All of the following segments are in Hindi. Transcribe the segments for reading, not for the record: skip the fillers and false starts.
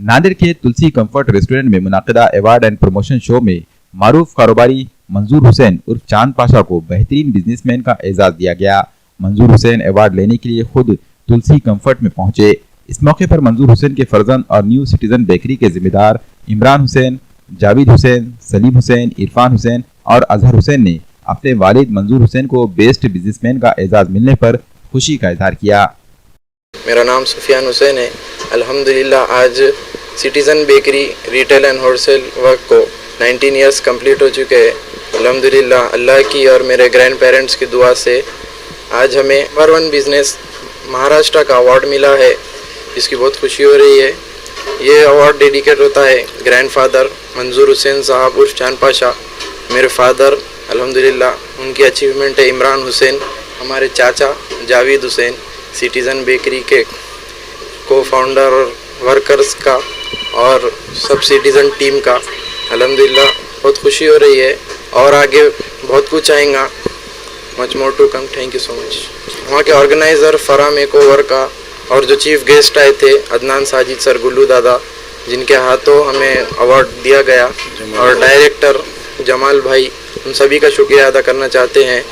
नांदेड़ के तुलसी कंफर्ट रेस्टोरेंट में मुनाकिदा अवार्ड एंड प्रमोशन शो में मारूफ कारोबारी मंजूर हुसैन उर्फ चांद पाशा को बेहतरीन बिजनेसमैन का एजाज दिया गया। मंजूर हुसैन अवार्ड लेने के लिए खुद तुलसी कंफर्ट में पहुंचे। इस मौके पर मंजूर हुसैन के फर्जंद और न्यू सिटीजन बेकरी के जिम्मेदार इमरान हुसैन, जावेद हुसैन, सलीम हुसैन, इरफान हुसैन और अजहर हुसैन ने अपने वालिद मंजूर हुसैन को बेस्ट बिजनेसमैन का एजाज मिलने पर खुशी का इजहार किया। मेरा नाम सुफियान हुसैन है। अल्हम्दुलिल्लाह आज citizen bakery retail and wholesale work को 19 इयर्स कंप्लीट हो चुके हैं। अल्हम्दुलिल्लाह अल्लाह की और मेरे ग्रैंड पेरेंट्स की दुआ से आज हमें नंबर 1 बिजनेस महाराष्ट्र का अवार्ड मिला है, जिसकी बहुत खुशी हो रही है। ये अवार्ड डेडिकेट होता है ग्रैंडफादर मंजूर हुसैन साहब उर्फ चांद पाशा, मेरे फादर अल्हम्दुलिल्लाह उनकी अचीवमेंट है। इमरान हुसैन हमारे चाचा, जावेद हुसैन सिटीज़न बेकरी के को फाउंडर और वर्कर्स का और सब सिटीज़न टीम का अल्हम्दुलिल्लाह बहुत खुशी हो रही है और आगे बहुत कुछ आएगा। Much more to come. Thank you so much. वहाँ के ऑर्गेनाइज़र फरा मेकओवर का और जो चीफ गेस्ट आए थे अदनान साजिद सर, गुल्लू दादा, जिनके हाथों हमें अवार्ड दिया गया, और डायरेक्टर जमाल भाई, उन सभी का शुक्रिया अदा करना चाहते हैं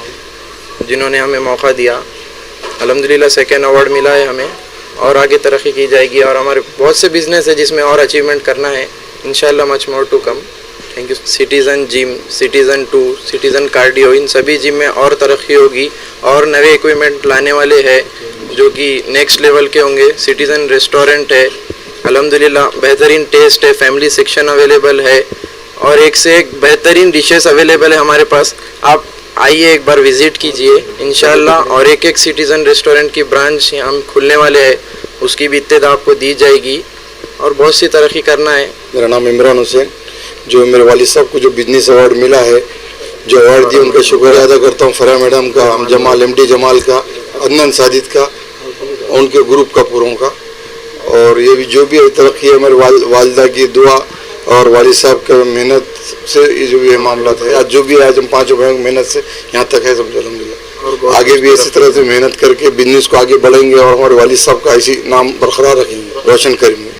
जिन्होंने हमें मौका दिया। अल्हम्दुलिल्लाह सेकेंड अवार्ड मिला है हमें और आगे तरक्की की जाएगी और हमारे बहुत से बिजनेस है जिसमें और अचीवमेंट करना है इंशाल्लाह। Much more to come. Thank you. Citizen gym, citizen 2, citizen cardio, इन सभी जिम में और तरक्की होगी और नए इक्विपमेंट लाने वाले हैं जो कि नेक्स्ट लेवल के होंगे। सिटीज़न रेस्टोरेंट है, अल्हम्दुलिल्लाह बेहतरीन टेस्ट है, फैमिली सेक्शन अवेलेबल है और एक से एक बेहतरीन डिशेस अवेलेबल है हमारे पास। आप आइए एक बार विजिट कीजिए इंशाल्लाह। और एक सिटीज़न रेस्टोरेंट की ब्रांच हम खुलने वाले हैं, उसकी भी इत्तेदा आपको दी जाएगी और बहुत सी तरक्की करना है। मेरा नाम इमरान हुसैन, जो मेरे वालिद साहब को जो बिजनेस अवार्ड मिला है, जो अवार्ड दिए उनका शुक्रिया अदा करता हूँ। फरा मैडम का, जमाल MD जमाल का, अदनान साजिद का, उनके ग्रुप का पूरों का। और ये भी जो भी तरक्की है मेरे वालिदा की दुआ और वालिद साहब के मेहनत से ये जो भी मामला है, आज जो भी आज हम 5 भाइयों की मेहनत से यहाँ तक है समझो अल्हम्दुलिल्लाह। आगे भी इसी तरह से मेहनत करके बिजनेस को आगे बढ़ेंगे और हमारे वालिद साहब का ऐसी नाम बरकरार रखेंगे, रोशन करेंगे।